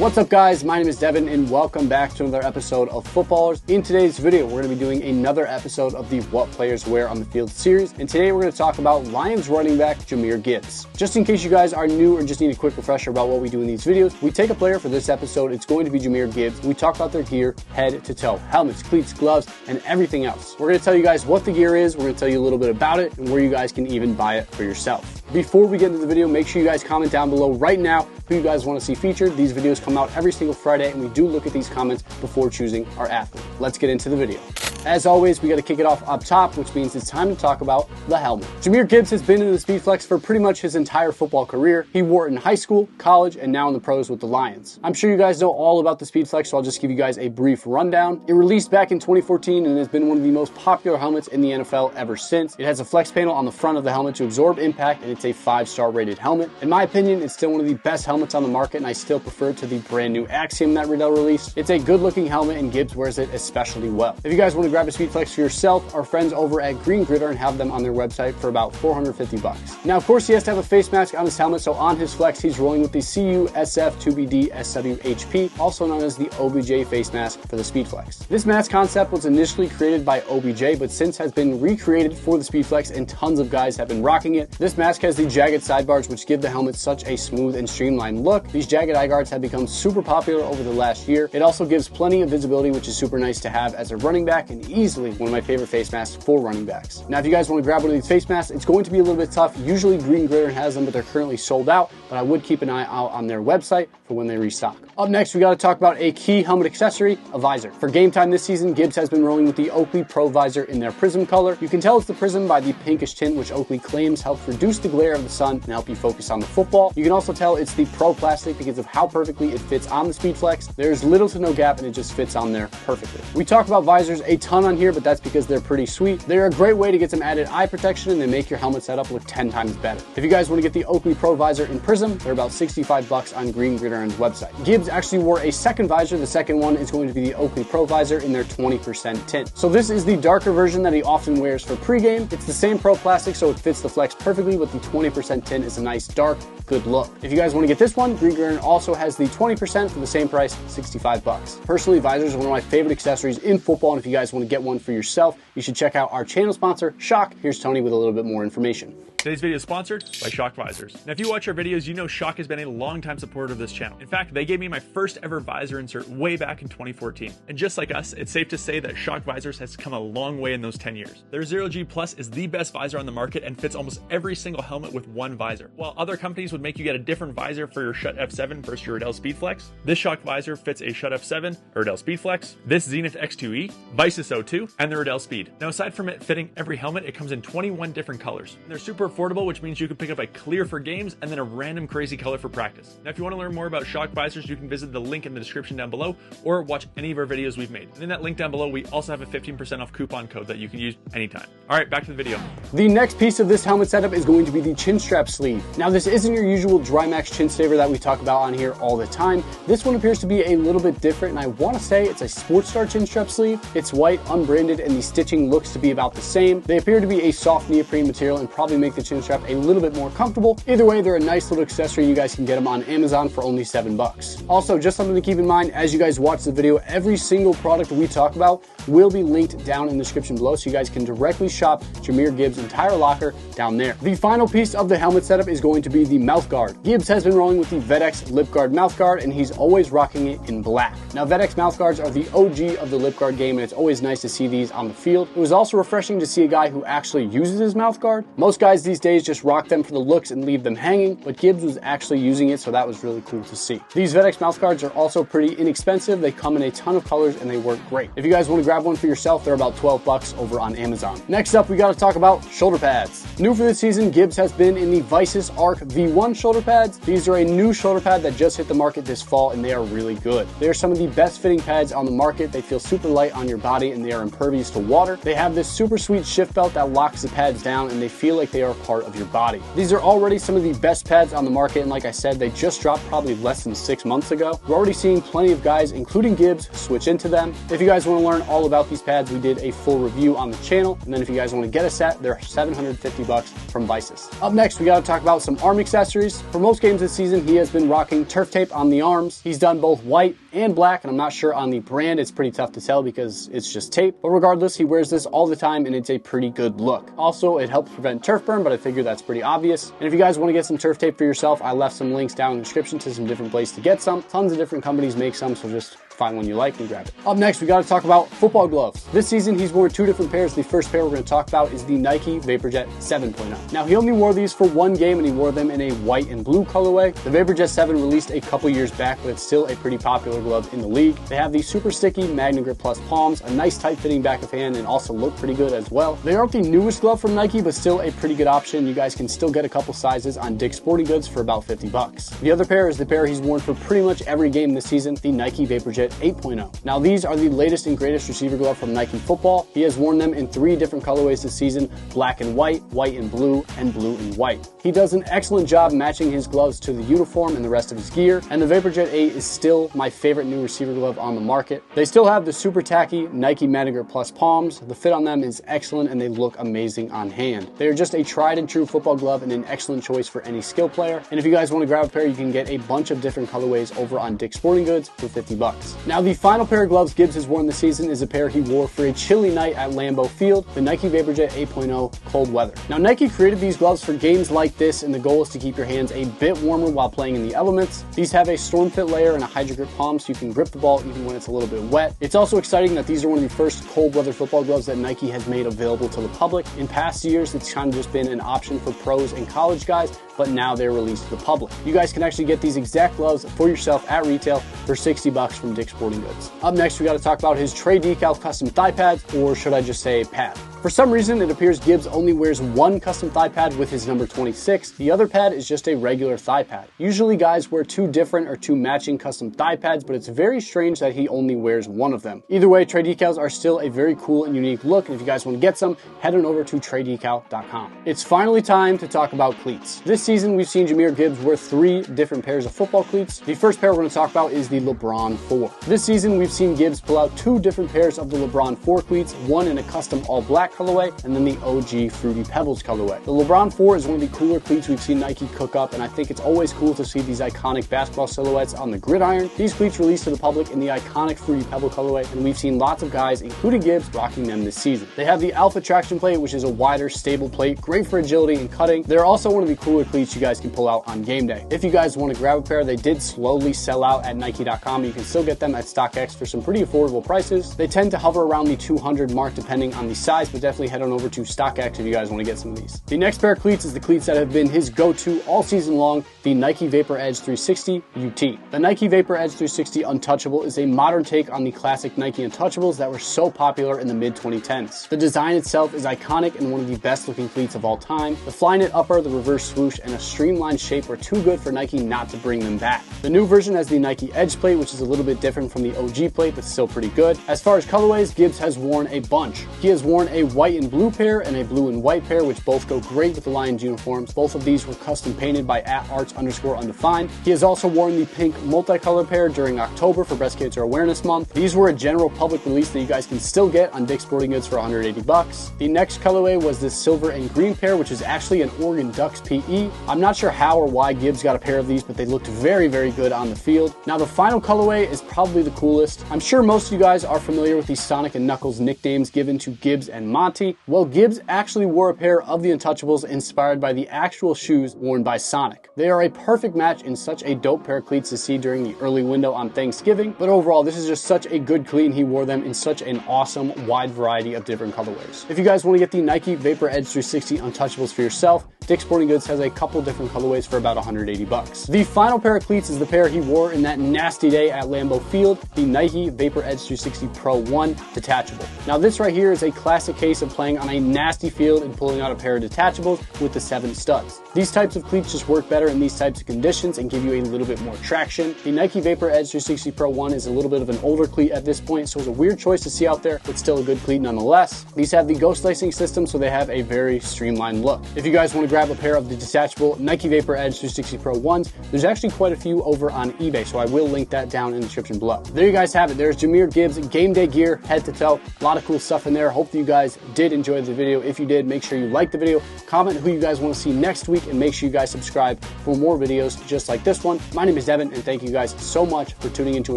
What's up guys, my name is Devin and welcome back to another episode of Footballrs. In today's video, we're going to be doing another episode of the What Players Wear on the Field series, and today we're going to talk about Lions running back Jahmyr Gibbs. Just in case you guys are new or just need a quick refresher about what we do in these videos, we take a player for this episode, it's going to be Jahmyr Gibbs. We talk about their gear, head to toe, helmets, cleats, gloves, and everything else. We're going to tell you guys what the gear is, we're going to tell you a little bit about it, and where you guys can even buy it for yourself. Before we get into the video, make sure you guys comment down below right now who you guys want to see featured. These videos come out every single Friday, and we do look at these comments before choosing our athlete. Let's get into the video. As always, we got to kick it off up top, which means it's time to talk about the helmet. Jahmyr Gibbs has been in the Speedflex for pretty much his entire football career. He wore it in high school, college, and now in the pros with the Lions. I'm sure you guys know all about the Speedflex, so I'll just give you guys a brief rundown. It released back in 2014 and has been one of the most popular helmets in the NFL ever since. It has a flex panel on the front of the helmet to absorb impact, and it's a 5-star rated helmet. In my opinion, it's still one of the best helmets on the market, and I still prefer it to the brand new Axiom that Riddell released. It's a good looking helmet, and Gibbs wears it especially well. If you guys want to grab a Speedflex for yourself, our friends over at Green Gridiron have them on their website for about 450 bucks. Now, of course, he has to have a face mask on his helmet, so on his flex, he's rolling with the CU-SF2BD SWHP, also known as the OBJ face mask for the Speedflex. This mask concept was initially created by OBJ, but since has been recreated for the Speedflex, and tons of guys have been rocking it. This mask has the jagged sidebars, which give the helmet such a smooth and streamlined look. These jagged eye guards have become super popular over the last year. It also gives plenty of visibility, which is super nice to have as a running back, and easily one of my favorite face masks for running backs. Now, if you guys want to grab one of these face masks, it's going to be a little bit tough. Usually Green Gridiron has them, but they're currently sold out, but I would keep an eye out on their website for when they restock. Up next, we got to talk about a key helmet accessory, a visor. For game time this season, Gibbs has been rolling with the Oakley Pro visor in their prism color. You can tell it's the prism by the pinkish tint, which Oakley claims helps reduce the glare of the sun and help you focus on the football. You can also tell it's the Pro plastic because of how perfectly it fits on the Speedflex. There's little to no gap, and it just fits on there perfectly. We talk about visors a ton on here, but that's because they're pretty sweet. They're a great way to get some added eye protection, and they make your helmet setup look 10 times better. If you guys want to get the Oakley Pro visor in prism, they're about 65 bucks on Green Gridiron's website. Gibbs actually wore a second visor. The second one is going to be the Oakley Pro visor in their 20% tint. So this is the darker version that he often wears for pregame. It's the same Pro plastic, so it fits the flex perfectly, but the 20% tint is a nice dark, good look. If you guys want to get this one, Green Gridiron also has the 20% for the same price, 65 bucks. Personally, visors are one of my favorite accessories in football, and if you guys want to get one for yourself, you should check out our channel sponsor, Shock. Here's Tony with a little bit more information. Today's video is sponsored by Shock Visors. Now, if you watch our videos, you know Shock has been a long-time supporter of this channel. In fact, they gave me my first ever visor insert way back in 2014. And just like us, it's safe to say that Shock Visors has come a long way in those 10 years. Their Zero G Plus is the best visor on the market and fits almost every single helmet with one visor. While other companies would make you get a different visor for your Shutt F7 versus your Riddell Speedflex, this Shock visor fits a Shutt F7, a Riddell Speedflex, this Zenith X2E, Visus O2, and the Riddell Speed. Now, aside from it fitting every helmet, it comes in 21 different colors. And they're super affordable, which means you can pick up a clear for games and then a random crazy color for practice. Now, if you want to learn more about Shock Visors, you can visit the link in the description down below or watch any of our videos we've made. And in that link down below, we also have a 15% off coupon code that you can use anytime. All right, back to the video. The next piece of this helmet setup is going to be the chin strap sleeve. Now, this isn't your usual Drymax chin saver that we talk about on here all the time. This one appears to be a little bit different, and I want to say it's a Sports Star chin strap sleeve. It's white, unbranded, and the stitching looks to be about the same. They appear to be a soft neoprene material and probably make the chin strap a little bit more comfortable. Either way, they're a nice little accessory. You guys can get them on Amazon for only 7 bucks. Also, just something to keep in mind as you guys watch the video, every single product we talk about will be linked down in the description below, so you guys can directly shop Jahmyr Gibbs' entire locker down there. The final piece of the helmet setup is going to be the mouth guard. Gibbs has been rolling with the VetX lip guard mouth guard, and he's always rocking it in black. Now, VetX mouth guards are the OG of the lip guard game, and it's always nice to see these on the field. It was also refreshing to see a guy who actually uses his mouth guard. Most guys these days just rock them for the looks and leave them hanging, but Gibbs was actually using it, so that was really cool to see. These VetX mouth guards are also pretty inexpensive. They come in a ton of colors and they work great. If you guys want to grab one for yourself, they're about 12 bucks over on Amazon. Next up, we got to talk about shoulder pads. New for this season, Gibbs has been in the Visus Arc V1 shoulder pads. These are a new shoulder pad that just hit the market this fall, and they are really good. They are some of the best fitting pads on the market. They feel super light on your body and they are impervious to water. They have this super sweet shift belt that locks the pads down, and they feel like they are part of your body. These are already some of the best pads on the market, and like I said, they just dropped probably less than 6 months ago. We're already seeing plenty of guys, including Gibbs, switch into them. If you guys want to learn all all about these pads, we did a full review on the channel. And then if you guys want to get a set, they're $750 from Vices. Up next, we got to talk about some arm accessories. For most games this season, he has been rocking turf tape on the arms. He's done both white and black, and I'm not sure on the brand. It's pretty tough to tell because it's just tape. But regardless, he wears this all the time, and it's a pretty good look. Also, it helps prevent turf burn, but I figure that's pretty obvious. And if you guys want to get some turf tape for yourself, I left some links down in the description to some different places to get some. Tons of different companies make some, so just find one you like and grab it. Up next, we got to talk about football gloves. This season, he's worn two different pairs. The first pair we're going to talk about is the Nike VaporJet 7.0. Now, he only wore these for one game, and he wore them in a white and blue colorway. The VaporJet 7 released a couple years back, but it's still a pretty popular glove in the league. They have the super sticky Magna Grip Plus palms, a nice tight fitting back of hand, and also look pretty good as well. They aren't the newest glove from Nike, but still a pretty good option. You guys can still get a couple sizes on Dick's Sporting Goods for about $50. The other pair is the pair he's worn for pretty much every game this season, the Nike VaporJet 8.0. Now, these are the latest and greatest receiver glove from Nike Football. He has worn them in 3 different colorways this season: black and white and blue and white. He does an excellent job matching his gloves to the uniform and the rest of his gear, and the VaporJet 8 is still my favorite new receiver glove on the market. They still have the super tacky Nike Magna Grip Plus palms. The fit on them is excellent, and they look amazing on hand. They are just a tried and true football glove and an excellent choice for any skill player. And if you guys want to grab a pair, you can get a bunch of different colorways over on Dick's Sporting Goods for $50. Now, the final pair of gloves Gibbs has worn this season is a pair he wore for a chilly night at Lambeau Field, the Nike VaporJet 8.0 Cold Weather. Now, Nike created these gloves for games like this, and the goal is to keep your hands a bit warmer while playing in the elements. These have a storm fit layer and a Hydro Grip palm, so you can grip the ball even when it's a little bit wet. It's also exciting that these are one of the first cold weather football gloves that Nike has made available to the public. In past years, it's kind of just been an option for pros and college guys, but now they're released to the public. You guys can actually get these exact gloves for yourself at retail for $60 from Dick's Sporting Goods. Up next, we got to talk about his Trey Decal custom thigh pads, or should I just say pad. For some reason, it appears Gibbs only wears one custom thigh pad with his number 26. The other pad is just a regular thigh pad. Usually guys wear 2 different or 2 matching custom thigh pads, but it's very strange that he only wears one of them. Either way, Trey Decals are still a very cool and unique look, and if you guys want to get some, head on over to treydecal.com. It's finally time to talk about cleats. This season, we've seen Jahmyr Gibbs wear 3 different pairs of football cleats. The first pair we're going to talk about is the LeBron 4. This season, we've seen Gibbs pull out 2 different pairs of the LeBron 4 cleats, one in a custom all black colorway, and then the OG Fruity Pebbles colorway. The LeBron 4 is one of the cooler cleats we've seen Nike cook up, and I think it's always cool to see these iconic basketball silhouettes on the gridiron. These cleats released to the public in the iconic Fruity Pebble colorway, and we've seen lots of guys, including Gibbs, rocking them this season. They have the Alpha Traction plate, which is a wider, stable plate, great for agility and cutting. They're also one of the cooler cleats you guys can pull out on game day. If you guys want to grab a pair, they did slowly sell out at Nike.com. You can still get them at StockX for some pretty affordable prices. They tend to hover around the 200 mark depending on the size, but definitely head on over to StockX if you guys want to get some of these. The next pair of cleats is the cleats that have been his go-to all season long, the Nike Vapor Edge 360 UT. The Nike Vapor Edge 360 Untouchable is a modern take on the classic Nike Untouchables that were so popular in the mid-2010s. The design itself is iconic and one of the best looking cleats of all time. The Flyknit upper, the reverse swoosh, and a streamlined shape were too good for Nike not to bring them back. The new version has the Nike Edge plate, which is a little bit different from the OG plate, but still pretty good. As far as colorways, Gibbs has worn a bunch. He has worn a white and blue pair and a blue and white pair, which both go great with the Lions uniforms. Both of these were custom painted by @arts_undefined. He has also worn the pink multicolor pair during October for Breast Cancer Awareness Month. These were a general public release that you guys can still get on Dick's Sporting Goods for $180. The next colorway was this silver and green pair, which is actually an Oregon Ducks PE. I'm not sure how or why Gibbs got a pair of these, but they looked very, very good on the field. Now the final colorway is probably the coolest. I'm sure most of you guys are familiar with the Sonic and Knuckles nicknames given to Gibbs and Monty. Well, Gibbs actually wore a pair of the Untouchables inspired by the actual shoes worn by Sonic. They are a perfect match and such a dope pair of cleats to see during the early window on Thanksgiving, but overall this is just such a good cleat and he wore them in such an awesome wide variety of different colorways. If you guys want to get the Nike Vapor Edge 360 Untouchables for yourself, Dick's Sporting Goods has a couple different colorways for about $180. The final pair of cleats is the pair he wore in that nasty day at Lambeau Field, the Nike Vapor Edge 360 Pro 1 Detachable. Now this right here is a classic case of playing on a nasty field and pulling out a pair of detachables with the 7 studs. These types of cleats just work better in these types of conditions and give you a little bit more traction. The Nike Vapor Edge 360 Pro 1 is a little bit of an older cleat at this point, so it's a weird choice to see out there, but still a good cleat nonetheless. These have the ghost lacing system, so they have a very streamlined look. If you guys want to grab a pair of the detachable Nike Vapor Edge 360 Pro 1s, there's actually quite a few over on eBay, so I will link that down in the description below. There you guys have it. There's Jahmyr Gibbs game day gear, head to toe. A lot of cool stuff in there. Hope that you guys did enjoy the video. If you did, make sure you like the video, comment who you guys want to see next week, and make sure you guys subscribe for more videos just like this one. My name is Devin, and thank you guys so much for tuning into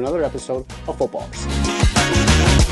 another episode of Footballrs.